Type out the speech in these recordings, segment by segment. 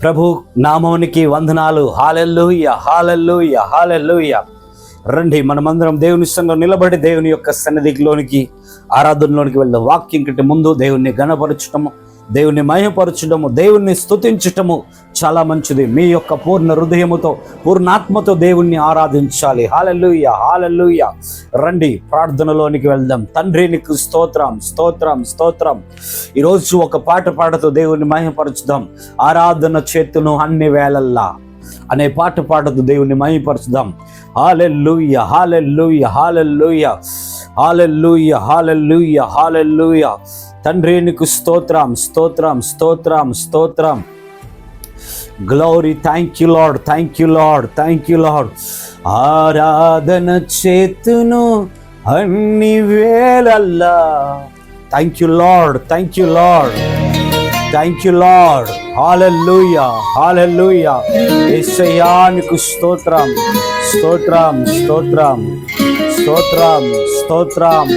ప్రభు నామమునికి వందనాలు. హల్లెలూయా, హల్లెలూయా, హల్లెలూయా. రండి, మనమందరం దేవుని సన్నిధిలో నిలబడి దేవుని యొక్క సన్నిధిలోనికి, ఆరాధనలోనికి వెళ్దాం. వాక్యం కంటే ముందు దేవుణ్ణి ఘనపరచటము, దేవుణ్ణి మహిమపరచడము, దేవుణ్ణి స్తుతించటము చాలా మంచిది. మీ యొక్క పూర్ణ హృదయముతో, పూర్ణాత్మతో దేవుణ్ణి ఆరాధించాలి. హల్లెలూయా, హల్లెలూయా. రండి, ప్రార్థనలోనికి వెళ్దాం. తండ్రి, నీకు స్తోత్రం, స్తోత్రం, స్తోత్రం. ఈరోజు ఒక పాట పాడుతూ దేవుణ్ణి మహిమపరచుదాం. ఆరాధన చేతును అన్ని వేళల్లా అనే పాట పాడుతూ దేవుణ్ణి మహిమపరచుదాం. హల్లెలూయా, హల్లెలూయా, హల్లెలూయా, హల్లెలూయా, హల్లెలూయా, హల్లెలూయా. తండ్రి, నీకు స్తోత్రం, స్తోత్రం, స్తోత్రం, స్తోత్రం. Glory. Thank you Lord, thank you Lord, thank you Lord. ఆరాధన చేతును అన్ని వేళల్లా. Thank you Lord, thank you Lord, thank you Lord. Hallelujah, hallelujah. యేసయ్యా, నీకు స్తోత్రం, స్తోత్రం, స్తోత్రం, స్తోత్రం, స్తోత్రం.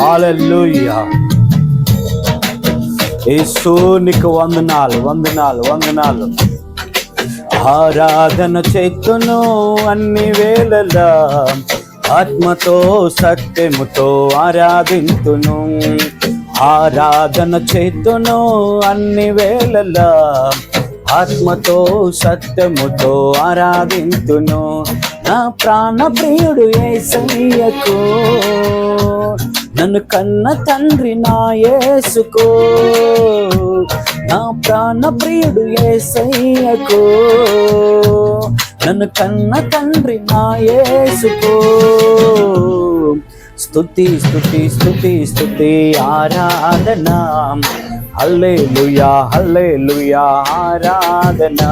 హల్లెలూయా. యేసు, నీకు వందనాలు, వందనాలు, వందనాలు. ఆరాధన చేతును అన్ని వేళలా, ఆత్మతో సత్యముతో ఆరాధింతును. ఆరాధన చేతును అన్ని వేళలా, ఆత్మతో సత్యముతో ఆరాధింతును. నా ప్రాణ ప్రియుడు యేసయ్యకు, నన్ను కన్న తండ్రి నా యేసుకు. నా ప్రాణ ప్రియుడు యేసయ్యకు, నన్ను కన్న తండ్రి నా యేసుకు. స్తుతి, స్తుతి, స్తుతి, స్తుతి, ఆరాధన. హల్లెలూయా, హల్లెలూయా, ఆరాధన.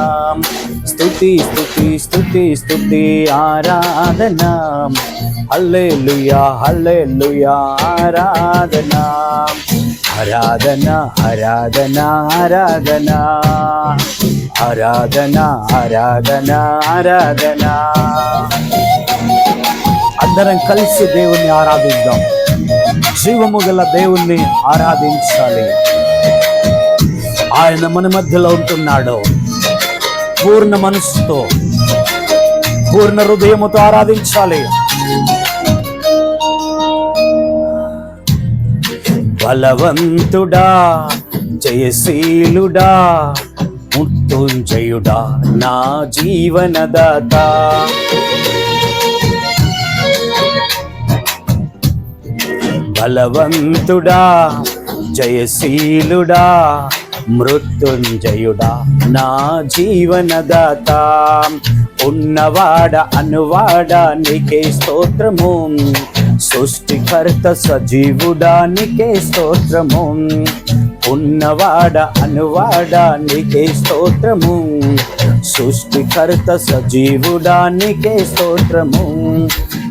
స్తుతి, స్తుతి, స్తుతి, స్తుతి, ఆరాధన. హల్లెలూయా, హల్లెలూయా, ఆరాధన. ఆరాధన, ఆరాధన, ఆరాధన, ఆరాధన, ఆరాధన, ఆరాధన. అందరం కలిసి దేవుణ్ణి ఆరాధిద్దాం. జీవము గల దేవుణ్ణి ఆరాధించాలి. ఆయన మన మధ్యలో ఉంటున్నాడు. పూర్ణ మనసుతో, పూర్ణ హృదయముతో ఆరాధించాలి. బలవంతుడా, జయశీలుడా, మృత్యుంజయుడా, నా జీవనదాత. బలవంతుడా, జయశీలుడా, మృత్యుంజయుడా, నా జీవనదాత. ఉన్నవాడ అనువాడ నీకే స్తోత్రము. సృష్టికర్త సజీవుడా నీకే స్తోత్రము. ఉన్నవాడ అనువాడ నీకే స్తోత్రము. సృష్టికర్త సజీవుడా నీకే స్తోత్రము.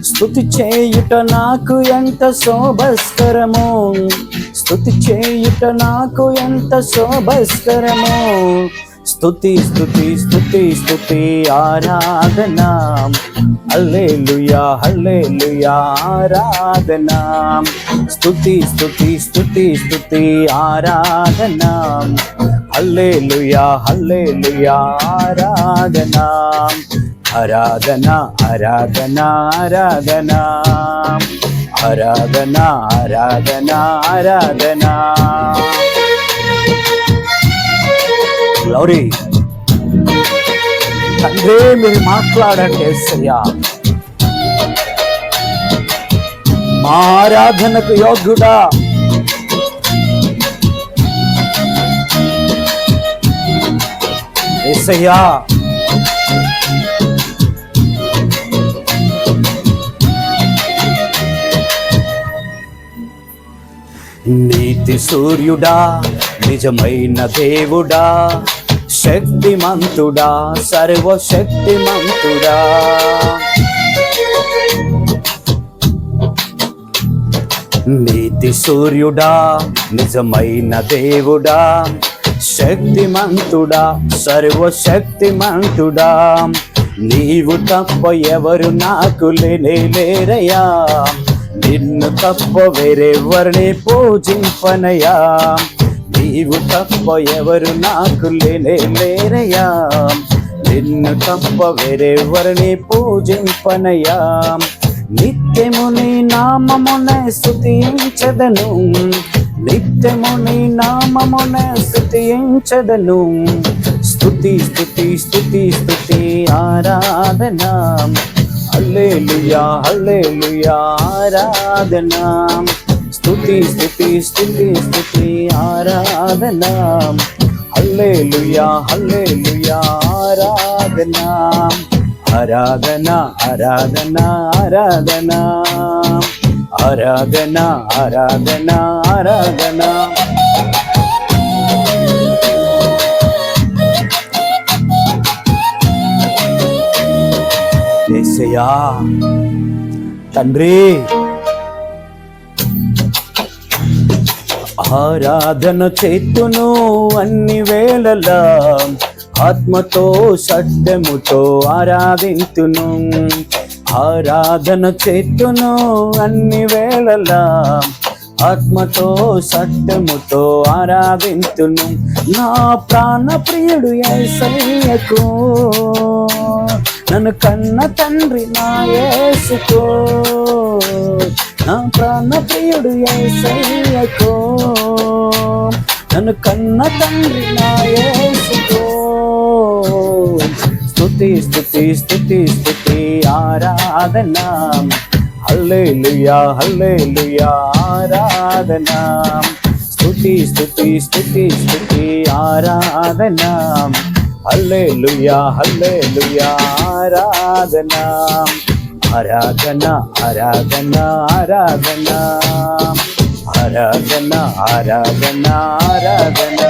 స్తుతి చేయుట నాకు ఎంత శోభస్కరము. స్తుతి చేయుట నాకు ఎంత శోభస్కరము. స్తుతి, స్తుతి, స్తుతి, స్తుతి, ఆరాధన. హల్లెలూయా, హల్లెలూయా, ఆరాధన. స్తుతి, స్తుతి, స్తుతి, స్తుతి, ఆరాధన. హల్లెలూయా, హల్లెలూయా, ఆరాధన. ఆరాధన, ఆరాధన, ఆరాధన, ఆరాధన, ఆరాధన, ఆరాధన. గ్లోరీ. తండ్రి, మీరు మాట్లాడండి యేసయ్యా. మా ఆరాధనకు యోగ్యుడా. యేసయ్యా, నీతి సూర్యుడా, నిజమైన దేవుడా, శక్తిమంతుడా, సర్వశక్తిమంతుడా. నీతి సూర్యుడా, నిజమైన దేవుడా, శక్తిమంతుడా, సర్వశక్తిమంతుడా. నీవు తప్ప ఎవరు నాకు లేరయ్యా. నిన్ను తప్ప వేరెవరిని పూజింపనయా. నీవు తప్ప ఎవరు నాకు లేరయ్యా, నిన్ను తప్ప వేరెవరిని పూజింపనయ్యా. నిత్యము నీ నామమునే స్తుతించెదను, నిత్యము నీ నామమునే స్తుతించెదను. స్తుతి స్తుతి స్తుతి స్తుతి ఆరాధన, హల్లెలూయా హల్లెలూయా ఆరాధన. స్తుతి స్తుతి స్తుతి స్తుతి ఆరాధన, హల్లెలూయా హల్లెలూయా ఆరాధన. ఆరాధన ఆరాధన ఆరాధన ఆరాధన ఆరాధన ఆరాధన. యేసయ్యా తండ్రి, ఆరాధన చేతును అన్ని వేళలా, ఆత్మతో సత్యముతో ఆరాధింతును. ఆరాధన చేతును అన్ని వేళలా, ఆత్మతో సత్యముతో ఆరాధింతును. నా ప్రాణ ప్రియుడు యేసయ్యకు, నన్ను కన్న తండ్రి నా యేసుకు. నా ప్రాణ ప్రియుడు యేసయ్యకు, నన్ను కన్న తండ్రి నా యేసుకు. స్తుతి స్తుతి స్తుతి స్తుతి ఆరాధన, హల్లెలూయా హల్లెలూయా ఆరాధన. స్తుతి స్తుతి స్తుతి స్తుతి ఆరాధన, హల్లెలూయా హల్లెలూయా ఆరాధన. ఆరాధన ఆరాధన ఆరాధన ఆరాధన ఆరాధన ఆరాధన.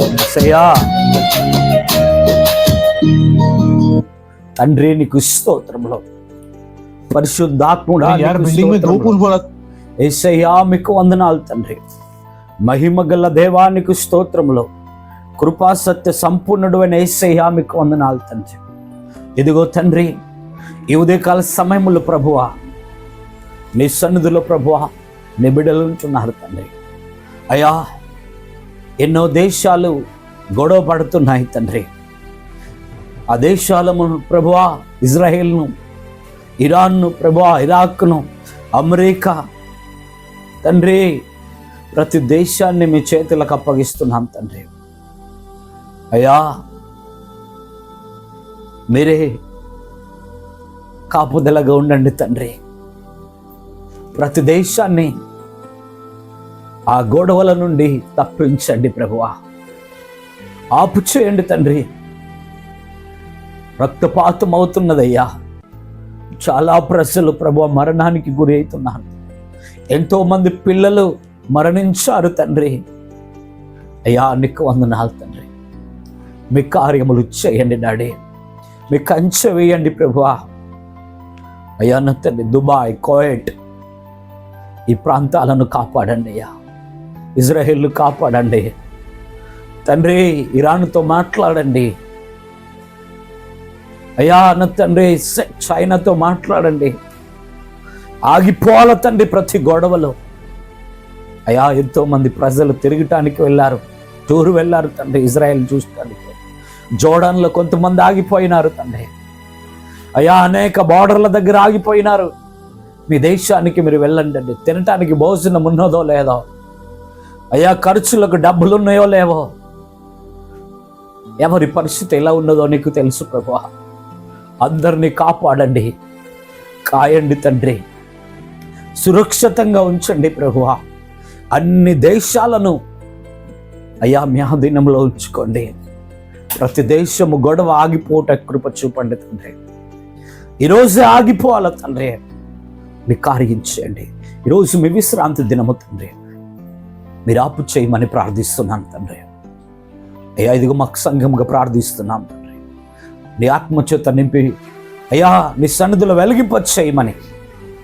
యేసయ్యా తండ్రి నీకు స్తోత్రములు, పరిశుద్ధాత్ముడా యేసయ్యా మీకు వందనాలు తండ్రి. మహిమ గల దేవానికి స్తోత్రములు, కృపా సత్య సంపూర్ణుడు అయిన యేసయ్యా మీకు వందనాలు తండ్రి. ఇదిగో తండ్రి, ఈ ఉదయకాల సమయములు ప్రభువా నీ సన్నిధిలో ప్రభువా నీ బిడ్డలు ఉంటున్నారు తండ్రి. అయ్యా ఎన్నో దేశాలు గొడవ పడుతున్నాయి తండ్రి. ఆ దేశాలను ప్రభువా ఇజ్రాయెల్ను, ఇరాన్ను ప్రభువా, ఇరాక్ను, అమెరికా తండ్రి, ప్రతి దేశాన్ని మీ చేతులకు అప్పగిస్తున్నాం తండ్రి. అయ్యా మీరే కాపుదలగా ఉండండి తండ్రి. ప్రతి దేశాన్ని ఆ గొడవల నుండి తప్పించండి ప్రభువా, ఆపు చేయండి తండ్రి. రక్తపాతం అవుతున్నదయ్యా, చాలా ప్రజలు ప్రభువా మరణానికి గురి అవుతున్నారు. ఎంతోమంది పిల్లలు మరణించారు తండ్రి. అయ్యా నీకు వందనాలు తండ్రి. మీ కార్యములు చేయండి డాడీ, మీ కంచె వేయండి ప్రభువా. అయ్యా నా తండ్రి, దుబాయ్, కువైట్ ఈ ప్రాంతాలను కాపాడండి అయ్యా. ఇజ్రాయెల్ కాపాడండి తండ్రి. ఇరాన్తో మాట్లాడండి అయ్యా నా తండ్రి. చైనాతో మాట్లాడండి. ఆగిపోవాల తండ్రి ప్రతి గొడవలో. అయ్యా ఎంతోమంది ప్రజలు తిరగటానికి వెళ్ళారు, టూర్ వెళ్ళారు తండ్రి ఇజ్రాయెల్ చూడటానికి. జోర్డాన్లో కొంతమంది ఆగిపోయినారు తండ్రి. అయ్యా అనేక బార్డర్ల దగ్గర ఆగిపోయినారు. మీ దేశానికి మీరు వెళ్ళండి అండి. తినటానికి భోజనం ఉన్నదో లేదో, అయ్యా ఖర్చులకు డబ్బులు ఉన్నాయో లేవో, ఎవరి పరిస్థితి ఎలా ఉన్నదో నీకు తెలుసు ప్రభువా. అందరినీ కాపాడండి, కాయండి తండ్రి, సురక్షితంగా ఉంచండి ప్రభువా. అన్ని దేశాలను అయ్యా మీ ఆధీనంలో ఉంచుకోండి. ప్రతి దేశము గొడవ ఆగిపోట కృప చూపండి తండ్రి. ఈరోజే ఆగిపోవాల తండ్రి, మీ కార్యం చేయండి. ఈరోజు మీ విశ్రాంతి దినము తండ్రి, మీరు ఆపు చేయమని ప్రార్థిస్తున్నాను తండ్రి. అయ్యా ఇదిగో మాకు సంఘంగా ప్రార్థిస్తున్నాం తండ్రి. నీ ఆత్మచేత నింపి అయ్యా నీ సన్నిధిలో వెలిగింపచేయమని,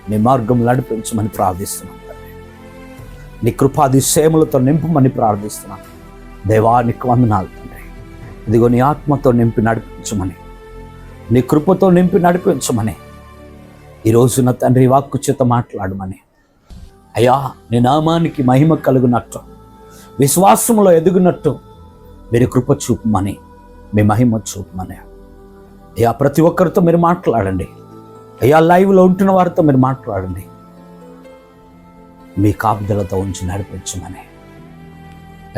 నీ మార్గం నడిపించమని ప్రార్థిస్తున్నాం తండ్రి. నీ కృపాదిశయములతో నింపమని ప్రార్థిస్తున్నాను. దేవానికి వందనాలు తండ్రి. ఇదిగో నీ ఆత్మతో నింపి నడిపించమని, నీ కృపతో నింపి నడిపించమని, ఈరోజు నా తండ్రి వాక్కు చేత మాట్లాడమని అయ్యా నీ నామానికి మహిమ కలుగునట్టు, విశ్వాసంలో ఎదుగునట్టు మీరు కృప చూపమని, మీ మహిమ చూపమని. అయ్యా ప్రతి ఒక్కరితో మీరు మాట్లాడండి. అయ్యా లైవ్లో ఉంటున్న వారితో మీరు మాట్లాడండి. మీ కాపుదలతో ఉంచి నడిపించమని.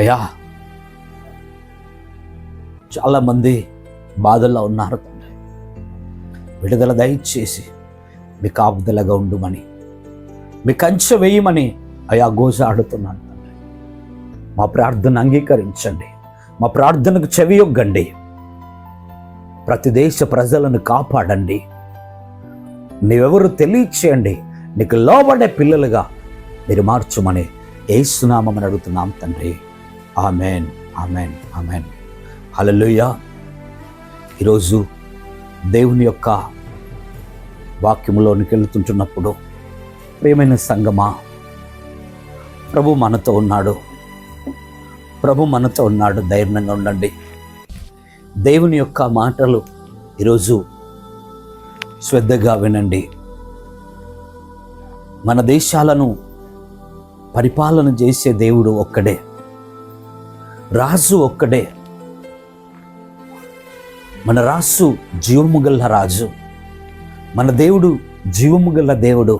అయ్యా చాలామంది బాధల్లో ఉన్నారు తండ్రి, విడుదల దయచేసి మీ కాపుదలగా ఉండుమని, మీ కంచె వేయమని అయ్యా గోజాడుతున్నాను తండ్రి. మా ప్రార్థన అంగీకరించండి, మా ప్రార్థనకు చెవియొగ్గండి. ప్రతి దేశ ప్రజలను కాపాడండి. నీవెవరు తెలియచేయండి. నీకు లోబడే పిల్లలుగా మీరు మార్చుమని యేసు నామమున అడుగుతున్నాం తండ్రి. Amen, amen, amen. హల్లెలూయా. ఈరోజు దేవుని యొక్క వాక్యములోనికి వెళ్తుంటున్నప్పుడు ప్రియమైన సంగమా, ప్రభు మనతో ఉన్నాడు, ప్రభు మనతో ఉన్నాడు. ధైర్యంగా ఉండండి. దేవుని యొక్క మాటలు ఈరోజు శ్రద్ధగా వినండి. మన దేశాలను పరిపాలన చేసే దేవుడు ఒక్కడే, రాజు ఒక్కడే. మన రాజు జీవము గల రాజు, మన దేవుడు జీవము గల దేవుడు.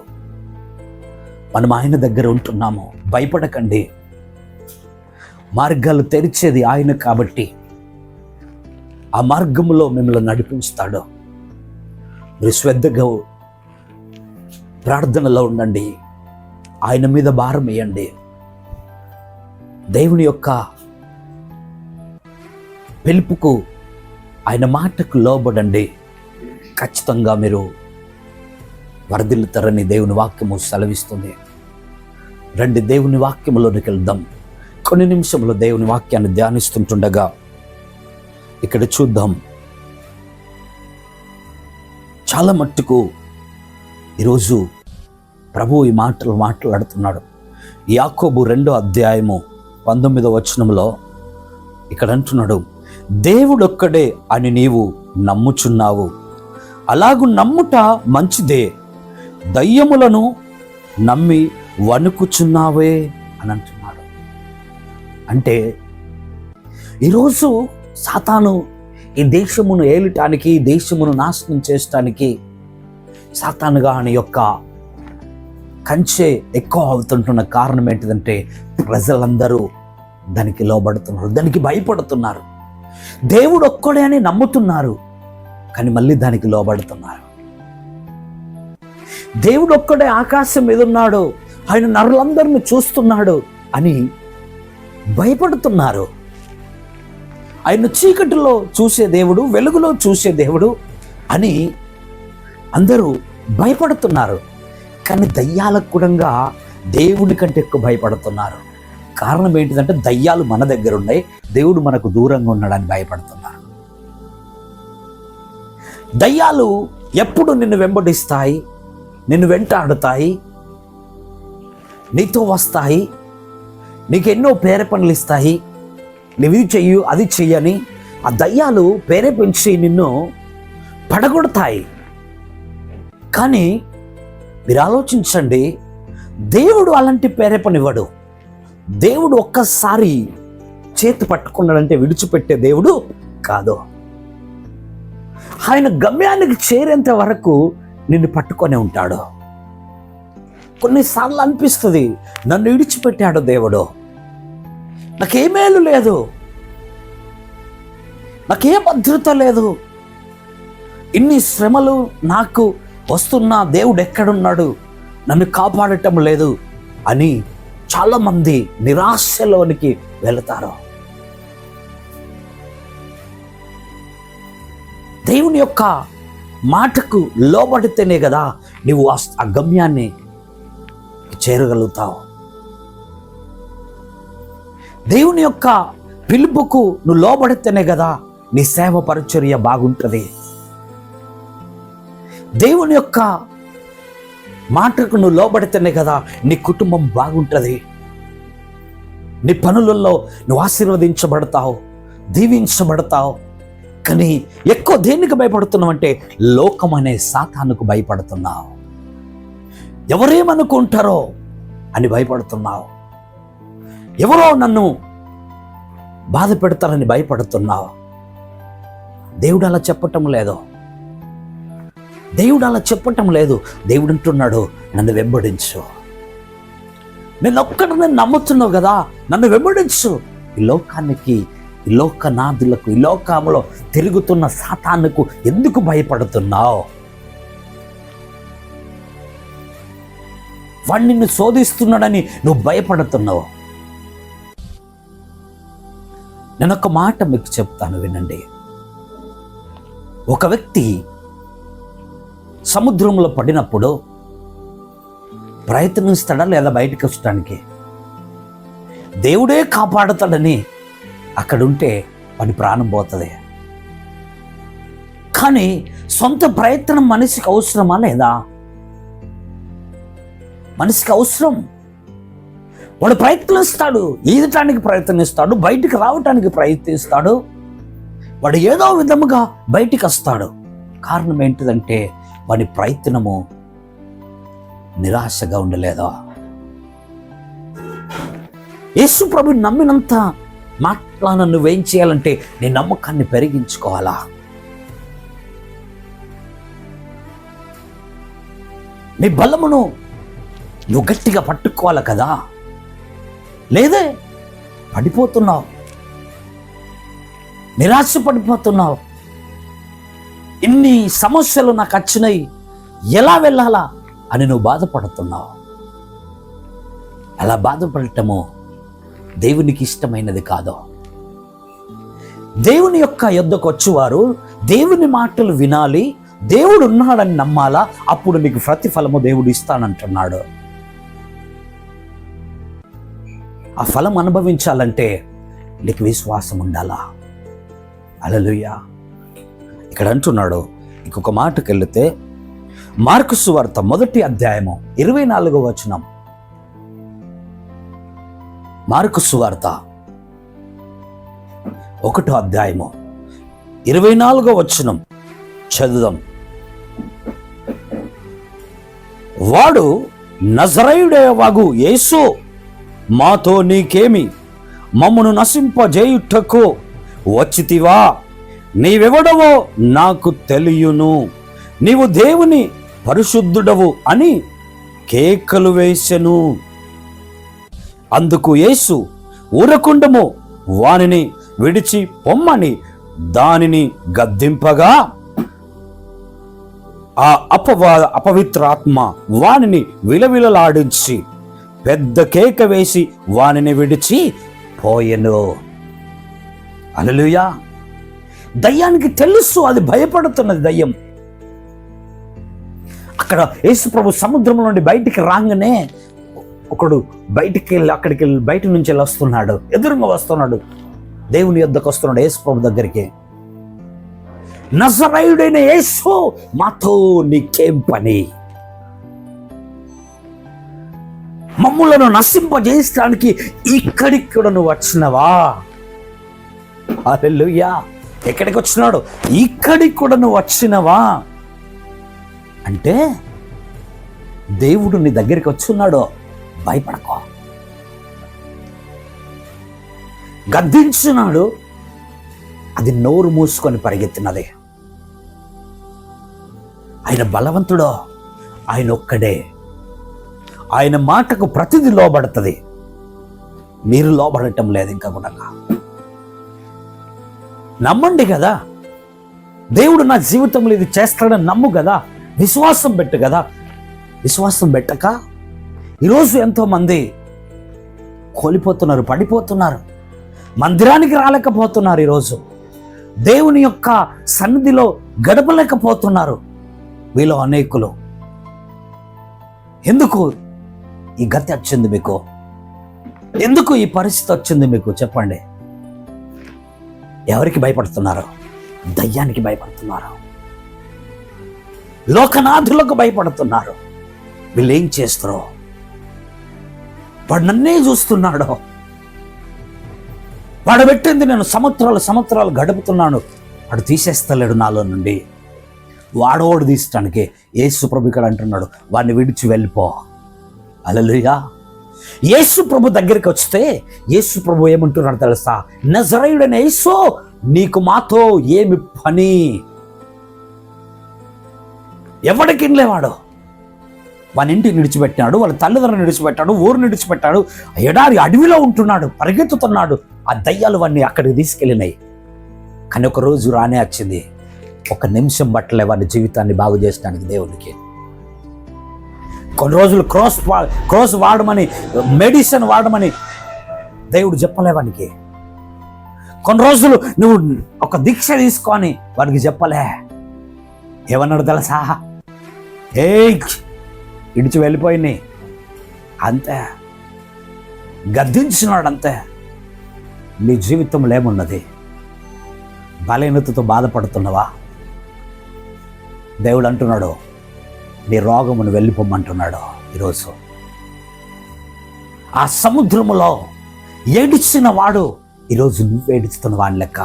మనం ఆయన దగ్గర ఉంటున్నాము. భయపడకండి. మార్గాలు తెరిచేది ఆయన కాబట్టి ఆ మార్గంలో మిమ్మల్ని నడిపిస్తాడు. మీరు శ్రద్ధగా ప్రార్థనలో ఉండండి. ఆయన మీద భారం వేయండి. దేవుని యొక్క పిలుపుకు, ఆయన మాటకు లోబడండి. ఖచ్చితంగా మీరు వర్ధిల్లుతారని దేవుని వాక్యము సెలవిస్తుంది. రండి దేవుని వాక్యములోనికి వెళ్దాం. కొన్ని నిమిషంలో దేవుని వాక్యాన్ని ధ్యానిస్తుంటుండగా ఇక్కడ చూద్దాం. చాలా మట్టుకు ఈరోజు ప్రభు ఈ మాటలు మాట్లాడుతున్నాడు. యాకోబు 2వ అధ్యాయము 19వ వచనంలో ఇక్కడ అంటున్నాడు, దేవుడొక్కడే అని నీవు నమ్ముచున్నావు, అలాగు నమ్ముట మంచిదే, దయ్యములను నమ్మి వణుకుచున్నావే అని అంటున్నాడు. అంటే ఈరోజు సాతాను ఈ దేశమును ఏలటానికి, ఈ దేశమును నాశనం చేయడానికి సాతానుగా అని యొక్క కంచె ఎక్కువ అవుతుంటున్న కారణం ఏంటిదంటే ప్రజలందరూ దానికి లోబడుతున్నారు, దానికి భయపడుతున్నారు. దేవుడు ఒక్కడే అని నమ్ముతున్నారు, కానీ మళ్ళీ దానికి లోబడుతున్నారు. దేవుడు ఒక్కడే ఆకాశం మీద ఉన్నాడు, ఆయన నరులందరిని చూస్తున్నాడు అని భయపడుతున్నారు. ఆయన చీకటిలో చూసే దేవుడు, వెలుగులో చూసే దేవుడు అని అందరూ భయపడుతున్నారు. కానీ దయ్యాలకు కూడా దేవుడి కంటే ఎక్కువ భయపడుతున్నారు. కారణం ఏంటిదంటే దయ్యాలు మన దగ్గర ఉన్నాయి, దేవుడు మనకు దూరంగా ఉన్నాడని భయపడుతున్నారు. దయ్యాలు ఎప్పుడు నిన్ను వెంబడిస్తాయి, నిన్ను వెంటాడుతాయి, నీతో వస్తాయి, నీకు ఎన్నో ప్రేరేపణలు ఇస్తాయి. నువ్వు ఇది చెయ్యు, అది చెయ్యని ఆ దయ్యాలు ప్రేరేపించి నిన్ను పడగొడతాయి. కానీ మీరు ఆలోచించండి, దేవుడు అలాంటి ప్రేరేపణ ఇవ్వడు. దేవుడు ఒక్కసారి చేతి పట్టుకున్నాడంటే విడిచిపెట్టే దేవుడు కాదు. ఆయన గమ్యానికి చేరేంత వరకు నిన్ను పట్టుకొనే ఉంటాడు. కొన్నిసార్లు అనిపిస్తుంది, నన్ను విడిచిపెట్టాడు దేవుడు, నాకేమేలు లేదు, నాకే భద్రత లేదు, ఇన్ని శ్రమలు నాకు వస్తున్నా దేవుడు ఎక్కడున్నాడు, నన్ను కాపాడటం లేదు అని చాలామంది నిరాశలోనికి వెళతారు. దేవుని యొక్క మాటకు లోబడితేనే కదా నువ్వు ఆ గమ్యాన్ని చేరగలుగుతావు. దేవుని యొక్క పిలుపుకు నువ్వు లోబడితేనే కదా నీ సేవ పరిచర్య బాగుంటుంది. దేవుని యొక్క మాటకు నువ్వు లోబడితేనే కదా నీ కుటుంబం బాగుంటుంది. నీ పనులలో నువ్వు ఆశీర్వదించబడతావు, దీవించబడతావు. కానీ ఎక్కువ దేనికి భయపడుతున్నావు అంటే లోకం అనే సాతానుకు భయపడుతున్నావు. ఎవరేమనుకుంటారో, అని భయపడుతున్నావు. ఎవరో నన్ను బాధ పెడతారని భయపడుతున్నావు. దేవుడు అలా చెప్పటం లేదు. దేవుడు అలా చెప్పటం లేదు. దేవుడు అంటున్నాడు, నన్ను వెంబడించు. నేను ఒక్కడిని నమ్ముతున్నావు కదా, నన్ను వెంబడించు. ఈ లోకానికి, ఈ లోకనాథులకు, ఈ లోకంలో తిరుగుతున్న సాతానుకు ఎందుకు భయపడుతున్నావు? వాడు నిన్ను శోధిస్తున్నాడని నువ్వు భయపడుతున్నావు. నేను ఒక మాట మీకు చెప్తాను, వినండి. ఒక వ్యక్తి సముద్రంలో పడినప్పుడు ప్రయత్నిస్తాడా లేదా బయటకు వచ్చడానికి? దేవుడే కాపాడుతాడని అక్కడుంటే వాడి ప్రాణం పోతుంది. కానీ సొంత ప్రయత్నం మనిషికి అవసరమా లేదా? మనిషికి అవసరం. వాడు ప్రయత్నిస్తాడు, ఈదటానికి ప్రయత్నిస్తాడు, బయటికి రావటానికి ప్రయత్నిస్తాడు, వాడు ఏదో విధముగా బయటికి వస్తాడు. కారణం ఏంటిదంటే వాడి ప్రయత్నము నిరాశగా ఉండలేదా? యేసు ప్రభు నమ్మినంత మాట్లాడ నువ్వేం చేయాలంటే నీ నమ్మకాన్ని పెరిగించుకోవాలా? నీ బలమును నువ్వు గట్టిగా పట్టుకోవాలి కదా. లేదే పడిపోతున్నావు, నిరాశ పడిపోతున్నావు. ఇన్ని సమస్యలు నాకు వచ్చినాయి, ఎలా వెళ్ళాలా అని నువ్వు బాధపడుతున్నావు. అలా బాధపడటము దేవునికి ఇష్టమైనది కాదు. దేవుని యొక్క యొద్దకు వచ్చేవారు దేవుని మాటలు వినాలి, దేవుడు ఉన్నాడని నమ్మాలా. అప్పుడు నీకు ప్రతిఫలము దేవుడు ఇస్తానంటున్నాడు. ఆ ఫలం అనుభవించాలంటే నీకు విశ్వాసం ఉండాలా. హల్లెలూయా. ఇక్కడ అంటున్నాడు, ఇంకొక మాటకు వెళితే మార్కు సువార్త 1వ అధ్యాయము 24వ వచనం. మార్కు సువార్త 1వ అధ్యాయము 24వ వచనం చదువుదాం. వాడు నజరేయుడేవాగు యేసు, మాతో నీకేమి? మమ్మను నశింపజేయుటకు వచ్చితివా? నీవెవడవో నాకు తెలియను, నీవు దేవుని పరిశుద్ధుడవు అని కేకలు వేసెను. అందుకు యేసు, ఊరకుండము, వానిని విడిచి పొమ్మని దానిని గద్దింపగా ఆ అపవిత్రాత్మ వానిని విలవిలలాడించి పెద్ద కేక వేసి వానిని విడిచి పోయెను. హల్లెలూయా. దయ్యానికి తెలుసు అది భయపడుతున్నది దయ్యం. అక్కడ యేసు ప్రభు సముద్రం నుండి బయటికి రాగానే ఒకడు బయటికి వెళ్ళి అక్కడికి వెళ్ళి బయట నుంచి వెళ్ళి వస్తున్నాడు, ఎదురుగా వస్తున్నాడు, దేవుని యొద్దకు వస్తున్నాడు యేసు ప్రభు దగ్గరికి. నజరేయుడైన యేసు, మాతో నీకేం పని? మమ్ములను నశింపజేయడానికి ఇక్కడికి కూడా నువ్వు వచ్చినవా? హల్లెలూయా. ఎక్కడికి వచ్చినాడు? ఇక్కడికి కూడా నువ్వు వచ్చినవా అంటే దేవుడు నీ దగ్గరికి వచ్చున్నాడు. భయపడకో. గద్దించున్నాడు, అది నోరు మూసుకొని పరిగెత్తినదే. ఆయన బలవంతుడో, ఆయన ఒక్కడే. ఆయన మాటకు ప్రతిదీ లోబడుతుంది. మీరు లోబడటం లేదు ఇంకా కూడా. నమ్మండి కదా, దేవుడు నా జీవితంలో ఇది చేస్తాడని నమ్ము కదా, విశ్వాసం పెట్టు కదా. విశ్వాసం పెట్టక ఈరోజు ఎంతోమంది కోల్పోతున్నారు, పడిపోతున్నారు, మందిరానికి రాలేకపోతున్నారు, ఈరోజు దేవుని యొక్క సన్నిధిలో గడపలేకపోతున్నారు. వీళ్ళు అనేకులు. ఎందుకు ఈ గతి వచ్చింది మీకు? ఎందుకు ఈ పరిస్థితి వచ్చింది మీకు? చెప్పండి. ఎవరికి భయపడుతున్నారు? దయ్యానికి భయపడుతున్నారు, లోకనాథులకు భయపడుతున్నారు. వీళ్ళు ఏం చేస్తారో? వాడు నన్నే చూస్తున్నాడు, వాడు పెట్టింది నేను సంవత్సరాలు గడుపుతున్నాను, వాడు తీసేస్తలేడు నాలో నుండి. వాడోడు తీసడానికి యేసు ప్రభు ఇక్కడ అంటున్నాడు, వాడిని విడిచి వెళ్ళిపో. హల్లెలూయా. యేసు ప్రభు దగ్గరికి వస్తే యేసు ప్రభు ఏమంటున్నాడు తెలుసా? నజరేయుడైన యేసు, నీకు మాతో ఏమి పని? ఎవడికి లేవాడు. వాని ఇంటిని విడిచిపెట్టాడు, వాళ్ళ తల్లిదండ్రులను విడిచిపెట్టాడు, ఊరు విడిచిపెట్టాడు, ఎడారి అడవిలో ఉంటున్నాడు, పరిగెత్తుతున్నాడు. ఆ దయ్యాలు వాడిని అక్కడికి తీసుకెళ్ళినాయి. కానీ ఒక రోజు రానే వచ్చింది. ఒక నిమిషం బట్టలే వాడి జీవితాన్ని బాగు చేయడానికి దేవునికి. కొన్ని రోజులు క్రోస్ వాడమని, మెడిసిన్ వాడమని దేవుడు చెప్పలే వానికి. కొన్ని రోజులు నువ్వు ఒక దీక్ష తీసుకొని వాడికి చెప్పలే. ఏమన్నాడు తెలుసా? ఇడిచి వెళ్ళిపోయినాయి అంతే, గద్దించినాడు అంతే. నీ జీవితంలో ఏమున్నది? బలహీనతతో బాధపడుతున్నావా? దేవుడు అంటున్నాడు, నీ రోగమును వెళ్ళిపోమంటున్నాడు. ఈరోజు ఆ సముద్రములో ఏడిచిన వాడు ఈరోజు నువ్వు ఏడుస్తున్న వాడి లెక్క.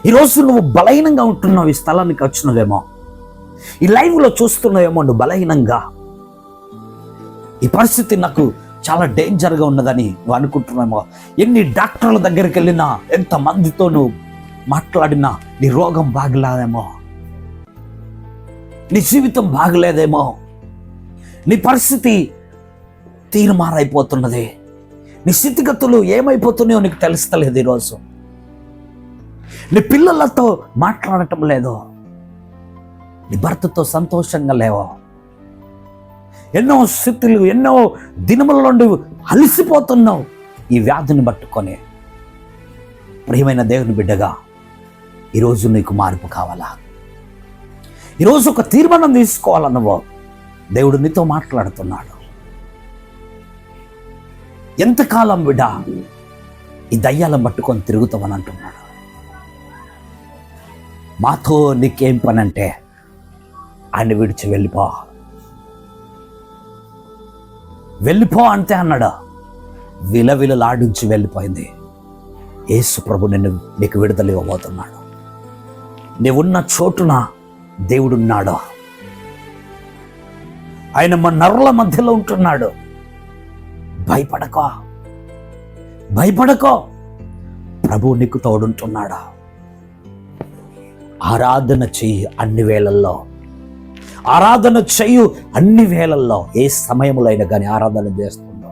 ఈరోజు నువ్వు బలహీనంగా ఉంటున్నావు. ఈ స్థలానికి వచ్చినవేమో, ఈ లైవ్లో చూస్తున్నావేమో నువ్వు బలహీనంగా. ఈ పరిస్థితి నాకు చాలా డేంజర్గా ఉన్నదని నువ్వు అనుకుంటున్నామో. ఎన్ని డాక్టర్ల దగ్గరికి వెళ్ళినా, ఎంతమందితో నువ్వు మాట్లాడినా నీ రోగం బాగలేదేమో, నీ జీవితం బాగలేదేమో, నీ పరిస్థితి తీరుమారైపోతున్నది, నీ స్థితిగతులు ఏమైపోతున్నాయో నీకు తెలుస్తలేదు. ఈరోజు నీ పిల్లలతో మాట్లాడటం లేదు, నీ భర్తతో సంతోషంగా లేవో, ఎన్నో స్థితులు, ఎన్నో దినముల నుండి అలసిపోతున్నావు ఈ వ్యాధిని పట్టుకొని. ప్రియమైన దేవుని బిడ్డగా, ఈరోజు నీకు మార్పు కావాలా? ఈరోజు ఒక తీర్మానం తీసుకోవాలా? నువ్వు దేవుడు నీతో మాట్లాడుతున్నాడు. ఎంతకాలం బిడ్డ ఈ దయ్యాలను పట్టుకొని తిరుగుతామని అంటున్నాడు. మాతో నీకేం పని అంటే ఆయన విడిచి వెళ్ళిపో అంతే అన్నాడు. విలవిలలాడించి వెళ్ళిపోయింది. యేసు ప్రభు నీకు విడుదల ఇవ్వబోతున్నాడు. నీవున్న చోటున దేవుడున్నాడు. ఆయన మన నరుల మధ్యలో ఉంటున్నాడు. భయపడకో, ప్రభు నీకు తోడుంటున్నాడు. ఆరాధన చెయ్యి అన్ని వేళల్లో, ఆరాధన చెయ్యు అన్ని వేళల్లో. ఏ సమయంలో అయినా కానీ ఆరాధన చేస్తుండో,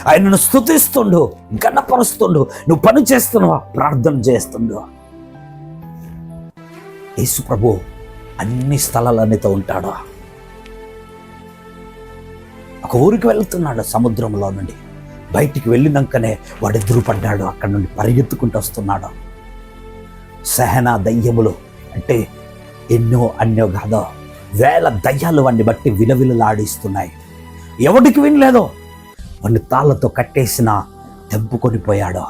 ఆయనను స్తుతిస్తుండు, గణపరుస్తుండు. నువ్వు పని చేస్తున్నావా? ప్రార్థన చేస్తుండు. యేసు ప్రభు అన్ని స్థలాలన్నితో ఉంటాడు. ఒక ఊరికి వెళ్తున్నాడు, సముద్రంలో నుండి బయటికి వెళ్ళినాకనే వాడు ఎదురుపడ్డాడు. అక్కడ నుండి పరిగెత్తుకుంటూ వస్తున్నాడు. సహనా దయ్యములు అంటే అన్నో కాదో వేల దయ్యాలు వాడిని బట్టి విలవిలలాడిస్తున్నాయి. ఎవడికి వినలేదో వాడిని తాళ్ళతో కట్టేసిన తెంపుకొని పోయాడు.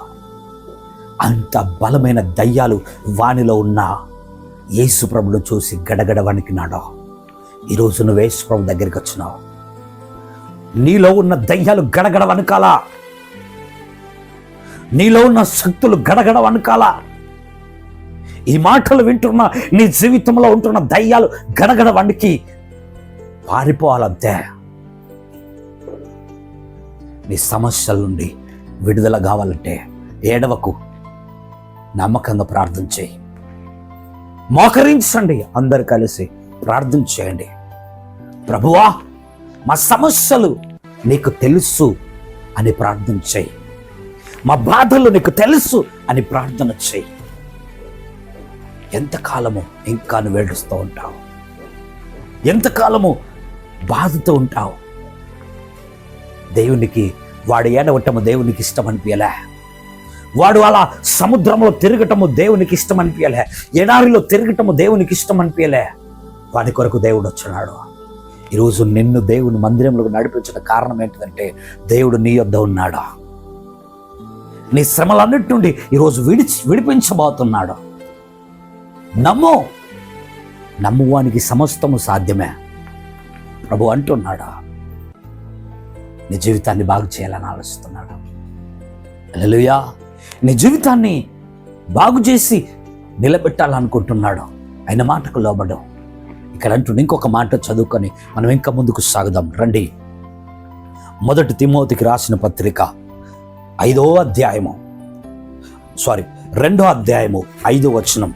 అంత బలమైన దయ్యాలు వానిలో ఉన్న యేసు ప్రభును చూసి గడగడ వణికినాడు. ఈరోజు నువ్వు యేసు ప్రభు దగ్గరికి వచ్చినావు. నీలో ఉన్న దయ్యాలు గడగడ వణకాలా, నీలో ఉన్న శక్తులు గడగడ వణకాలా. ఈ మాటలు వింటున్న నీ జీవితంలో ఉంటున్న దయ్యాలు గడగడ వణికి పారిపోవాలంతే. నీ సమస్యల నుండి విడుదల కావాలంటే ఏడవకు, నమ్మకంగా ప్రార్థన చేయి. మోకరించండి, అందరు కలిసి ప్రార్థన చేయండి. ప్రభువా, మా సమస్యలు నీకు తెలుసు అని ప్రార్థన చేయి. మా బాధలు నీకు తెలుసు అని ప్రార్థన చేయి. ఎంతకాలము ఇంకా నువ్వు ఏడుస్తూ ఉంటావు? ఎంతకాలము బాధతో ఉంటావు? దేవునికి వాడు ఏడవటము దేవునికి ఇష్టం అనిపించలే. వాడు అలా సముద్రంలో తిరగటము దేవునికి ఇష్టం అనిపించలే. ఎడారిలో తిరగటము దేవునికి ఇష్టం అనిపించలే. వాడి కొరకు దేవుడు వచ్చినాడు. ఈరోజు నిన్ను దేవుని మందిరంలోకి నడిపించిన కారణం ఏంటిదంటే దేవుడు నీ యొద్ద ఉన్నాడు. నీ శ్రమలన్నిటి నుండి ఈరోజు విడిపించబోతున్నాడు. నమ్మువానికి సమస్తము సాధ్యమే. ప్రభు అంటున్నాడు, నీ జీవితాన్ని బాగు చేయాలని ఆలోచిస్తున్నాడు. హల్లెలూయా. నీ జీవితాన్ని బాగు చేసి నిలబెట్టాలనుకుంటున్నాడు. ఆయన మాటకు లోబడు. ఇక్కడ అంటూ ఇంకొక మాట చదువుకొని మనం ఇంకా ముందుకు సాగుదాం రండి. మొదటి తిమోతికి రాసిన పత్రిక 2వ అధ్యాయము 5వ వచనం.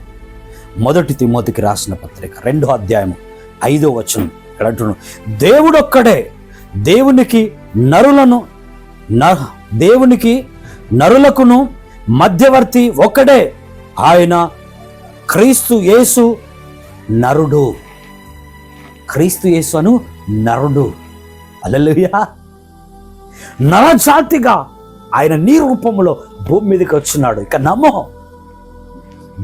మొదటి తిమోతికి రాసిన పత్రిక 2వ అధ్యాయము 5వ వచనం. ఇక్కడ అంటున్నాడు, దేవుడొక్కడే, దేవునికి నరులకును మధ్యవర్తి ఒక్కడే, ఆయన క్రీస్తు యేసు నరుడు. క్రీస్తు యేసు అను నరుడు. హల్లెలూయా. నరజాతిగా ఆయన నీ రూపంలో భూమి మీదకి వచ్చినాడు. ఇక నమ్మో,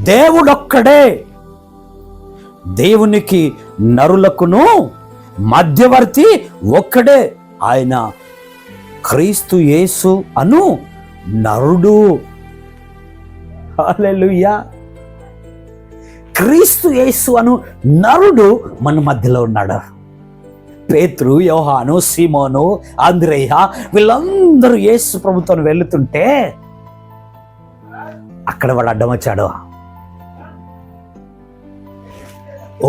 దేవుడొక్కడే, దేవునికి నరులకును మధ్యవర్తి ఒక్కడే, ఆయన క్రీస్తు యేసు అను నరుడు. హల్లెలూయా. క్రీస్తు యేసు అను నరుడు మన మధ్యలో ఉన్నాడు. పేతురు, యోహాను, సీమోను, ఆంద్రేయ వీళ్ళందరూ యేసు ప్రభుతో వెళుతుంటే అక్కడ వాడు అడ్డం వచ్చాడు.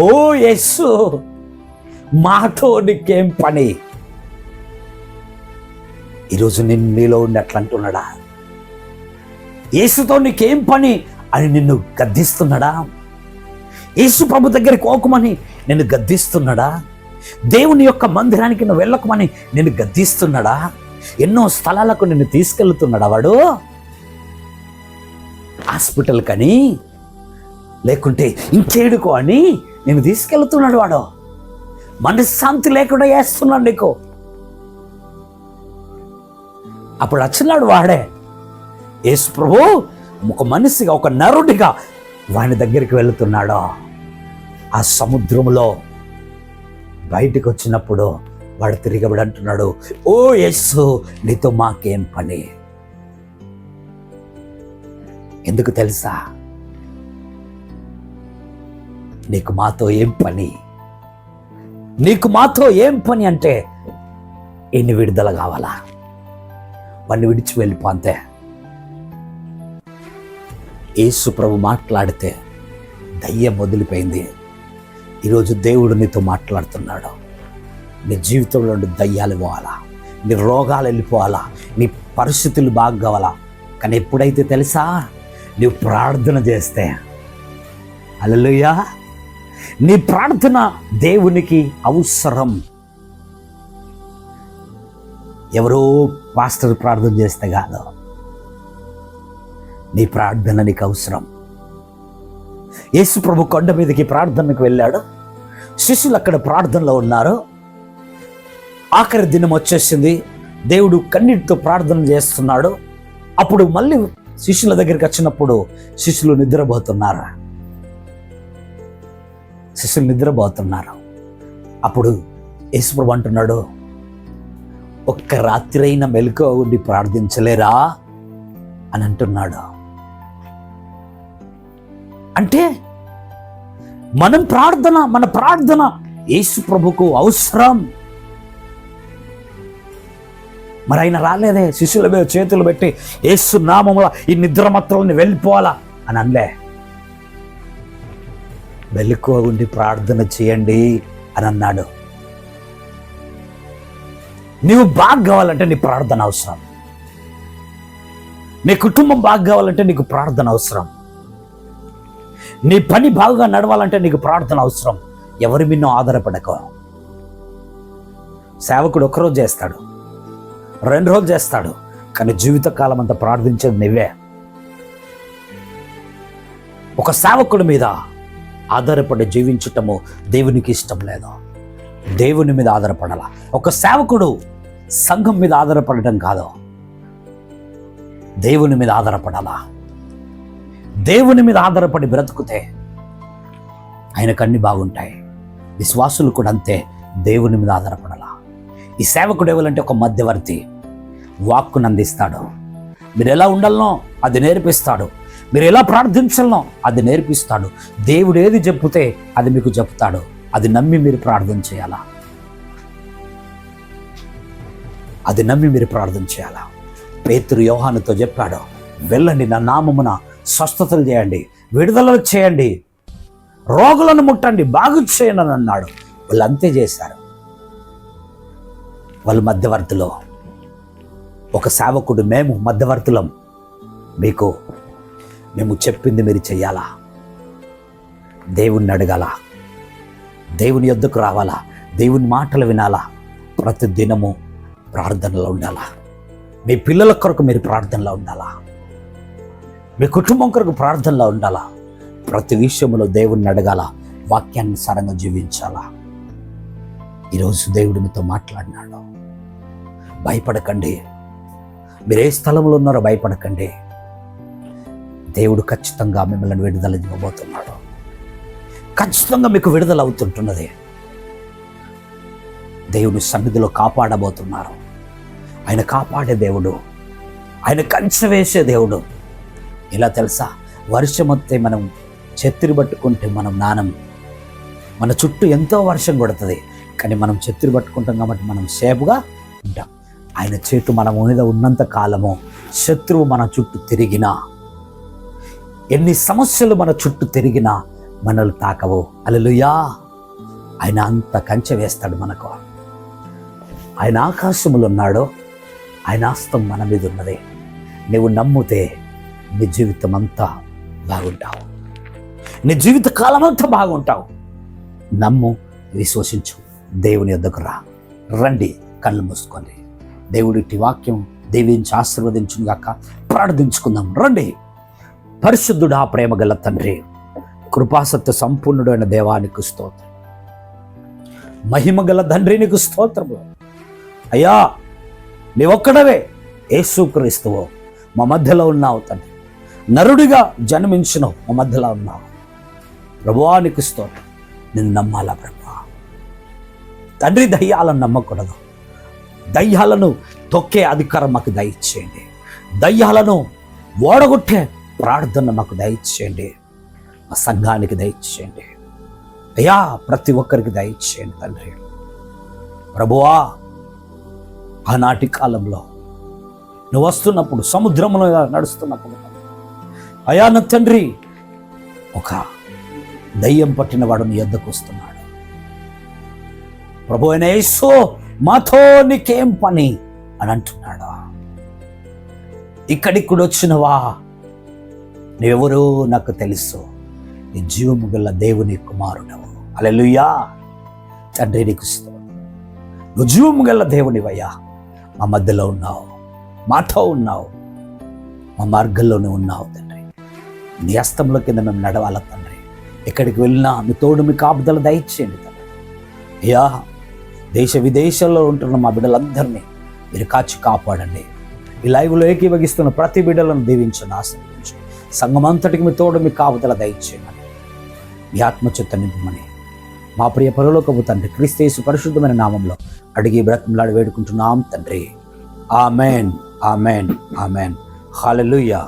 ఓ యేసు, మాతో నీకేం పని? ఈరోజు నేను నీలో ఉండి అట్లా అంటున్నాడా? యేసుతో నీకేం పని అని నిన్ను గద్దిస్తున్నాడా? యేసు ప్రభు దగ్గరికి పోకుమని నిన్ను గద్దిస్తున్నాడా? దేవుని యొక్క మందిరానికి నువ్వు వెళ్ళకమని నిన్ను గద్దిస్తున్నాడా? ఎన్నో స్థలాలకు నిన్ను తీసుకెళ్తున్నాడా వాడు? హాస్పిటల్ కని, లేకుంటే ఇంకేడుకో అని నేను తీసుకెళ్తున్నాడు వాడు. మనశ్శాంతి లేకుండా చేస్తున్నాడు నీకు. అప్పుడు వచ్చినాడు వాడే, యేసు ప్రభు ఒక మనిషిగా, ఒక నరుడిగా వాని దగ్గరికి వెళుతున్నాడు. ఆ సముద్రంలో బయటికి వచ్చినప్పుడు వాడు తిరిగబడి అంటున్నాడు, ఓ యేసు, నీతో మాకేం పని? ఎందుకు తెలుసా? నీకు మాతో ఏం పని? నీకు మాతో ఏం పని అంటే ఎన్ని విడుదల కావాలా? వాడిని విడిచి వెళ్ళిపో అంతే. యేసు ప్రభు మాట్లాడితే దయ్యం వదిలిపోయింది. ఈరోజు దేవుడు నీతో మాట్లాడుతున్నాడు. నీ జీవితంలో దయ్యాలు పోవాలా, నీ రోగాలు వెళ్ళిపోవాలా, నీ పరిస్థితులు బాగా కావాలా. కానీ ఎప్పుడైతే తెలుసా, నువ్వు ప్రార్థన చేస్తే, హల్లెలూయా, నీ ప్రార్థన దేవునికి అవసరం. ఎవరో పాస్టర్ ప్రార్థన చేస్తే కాదు, నీ ప్రార్థన నీకు అవసరం. యేసు ప్రభు కొండ మీదకి ప్రార్థనకు వెళ్ళాడు. శిష్యులు అక్కడ ప్రార్థనలో ఉన్నారు. ఆఖరి దినం వచ్చేసింది. దేవుడు కన్నీటితో ప్రార్థన చేస్తున్నాడు. అప్పుడు మళ్ళీ శిష్యుల దగ్గరికి వచ్చినప్పుడు శిష్యులు నిద్రపోతున్నారు. అప్పుడు యేసు ప్రభు అంటున్నాడు, ఒక్క రాత్రి అయినా మెలకువ ఉండి ప్రార్థించలేరా అని అంటున్నాడు. అంటే మన ప్రార్థన యేసు ప్రభుకు అవసరం. మరి ఆయన రాలేదే, శిష్యుల మీద చేతులు పెట్టి యేసు నామములో ఈ నిద్రమత్తులని వెళ్ళిపోవాలా అని అనలే. మెలకువ ఉండి ప్రార్థన చేయండి అని అన్నాడు. నీవు బాగా కావాలంటే నీ ప్రార్థన అవసరం. నీ కుటుంబం బాగా కావాలంటే నీకు ప్రార్థన అవసరం. నీ పని బాగా నడవాలంటే నీకు ప్రార్థన అవసరం. ఎవరి మిన్నో ఆధారపడక. సేవకుడు ఒకరోజు చేస్తాడు, 2 రోజులు చేస్తాడు, కానీ జీవితకాలం అంతా ప్రార్థించేది నువ్వే. ఒక సేవకుడి మీద ఆధారపడి జీవించటము దేవునికి ఇష్టం లేదు. దేవుని మీద ఆధారపడాల. ఒక సేవకుడు సంఘం మీద ఆధారపడటం కాదు, దేవుని మీద ఆధారపడాలా. దేవుని మీద ఆధారపడి బ్రతుకుతే ఆయనకు అన్ని బాగుంటాయి. విశ్వాసులు కూడా అంతే, దేవుని మీద ఆధారపడాలా. ఈ సేవకుడు ఎవరంటే ఒక మధ్యవర్తి. వాక్కును అందిస్తాడు. మీరు ఎలా ఉండాలనో అది నేర్పిస్తాడు. మీరు ఎలా ప్రార్థించాలనో అది నేర్పిస్తాడు. దేవుడు ఏది చెప్తే అది మీకు చెప్తాడు. అది నమ్మి మీరు ప్రార్థన చేయాలా. పేతురు యోహానుతో చెప్పాడు, వెళ్ళండి, నా నామమున స్వస్థతలు చేయండి, విడుదలలు చేయండి, రోగులను ముట్టండి, బాగు చేయండి అని అన్నాడు. వాళ్ళు అంతే చేశారు. వాళ్ళు మధ్యవర్తిలో ఒక సేవకుడు మేము మధ్యవర్తులం, మేము చెప్పింది మీరు చెయ్యాలా, దేవుణ్ణి అడగాల, దేవుని యొద్దకు రావాలా, దేవుని మాటలు వినాలా, ప్రతి దినము ప్రార్థనలో ఉండాలా, మీ పిల్లల కొరకు మీరు ప్రార్థనలో ఉండాలా, మీ కుటుంబం కొరకు ప్రార్థనలో ఉండాలా, ప్రతి విషయంలో దేవుణ్ణి అడగాల, వాక్యానుసారంగా జీవించాలా. ఈరోజు దేవుడు మీతో మాట్లాడినాడు. భయపడకండి, మీరు ఏ స్థలంలో ఉన్నారో భయపడకండి. దేవుడు ఖచ్చితంగా మిమ్మల్ని విడుదల ఇవ్వబోతున్నాడు. ఖచ్చితంగా మీకు విడుదల అవుతుంటున్నది. దేవుని సన్నిధిలో కాపాడబోతున్నారు. ఆయన కాపాడే దేవుడు, ఆయన కంచె వేసే దేవుడు. ఇలా తెలుసా, వర్షం వస్తే మనం ఛత్రి పట్టుకుంటే మనం నానం, మన చుట్టూ ఎంతో వర్షం కొడుతుంది, కానీ మనం ఛత్రి పట్టుకుంటాం కాబట్టి మనం సేఫ్గా ఉంటాం. ఆయన చేతు మన మీద ఉన్నంత కాలము శత్రువు మన చుట్టూ తిరిగినా, ఎన్ని సమస్యలు మన చుట్టూ తిరిగినా మనల్ని తాకవు. హల్లెలూయా. ఆయన అంత కంచె వేస్తాడు మనకు. ఆయన ఆకాశములో ఉన్నాడు, ఆయన హస్తం మన మీద ఉన్నది. నువ్వు నమ్మితే నీ జీవితం అంతా బాగుంటావు, నీ జీవిత కాలం అంతా బాగుంటావు. నమ్ము, విశ్వసించు, దేవుని యొద్దకు రండి, కళ్ళు మూసుకొని. దేవుడి వాక్యం దీవించి ఆశీర్వదించును గాక. ప్రార్థించుకుందాం రండి. పరిశుద్ధుడా, ప్రేమ గల తండ్రి, కృపాసత్య సంపూర్ణుడు అయిన దేవానికి స్తోత్రం, మహిమ గల తండ్రి నీకు స్తోత్రము. అయ్యా, నీ ఒక్కడవే యేసుక్రీస్తువు మా మధ్యలో ఉన్నావు తండ్రి. నరుడిగా జన్మించినవు, మా మధ్యలో ఉన్నావు ప్రభువా. నీకు స్తోత్రం. నేను నమ్మాలా ప్రభువా తండ్రి. దయ్యాలను నమ్మకూడదు. దయ్యాలను తొక్కే అధికారం మాకు దయచేయండి. దయ్యాలను ఓడగొట్టే ప్రార్థన మాకు దయచేయండి. మా సంఘానికి దయచేయండి అయ్యా, ప్రతి ఒక్కరికి దయచేయండి తండ్రి. ప్రభువా, ఆనాటి కాలంలో నువ్వు వస్తున్నప్పుడు, సముద్రంలో నడుస్తున్నప్పుడు అయ్యా నా తండ్రి, ఒక దయ్యం పట్టిన వాడు నీ యొద్దకు వస్తున్నాడు. ప్రభు అయిన యేసు, మాతో నీకేం పని అని అంటున్నాడు. ఇక్కడికి వచ్చినవా, నువ్వెవరో నాకు తెలుసు, నీ జీవము గల దేవుని కుమారుడవు. హల్లెలూయా. తండ్రి నీకు స్తోత్రం. నువ్వు జీవము గల దేవునివయ్యా, మా మధ్యలో ఉన్నావు, మాతో ఉన్నావు, మా మార్గంలోనే ఉన్నావు తండ్రి. నీ హస్తంలో కింద మేము నడవాల తండ్రి. ఎక్కడికి వెళ్ళినా మీ తోడు, మీ కాపుదల దయచేయండి తండ్రి. అయ్యా, దేశ విదేశాల్లో ఉంటున్న మా బిడ్డలందరినీ మీరు కాచి కాపాడండి. ఈ లైవ్లో ఏకీభవిస్తున్న ప్రతి బిడ్డలను దీవించండి, ఆశీర్వదించు. సంఘం అంతటికి మీ తోడు, మీ కాపుదల దయచేయమని, మీ ఆత్మచిత్త నింపమని మా ప్రియ పరలోకపు తండ్రి క్రీస్తు యేసు పరిశుద్ధమైన నామంలో అడిగి బ్రతిమలాడి వేడుకుంటున్నాం తండ్రి. Amen, amen, amen. హల్లెలూయా.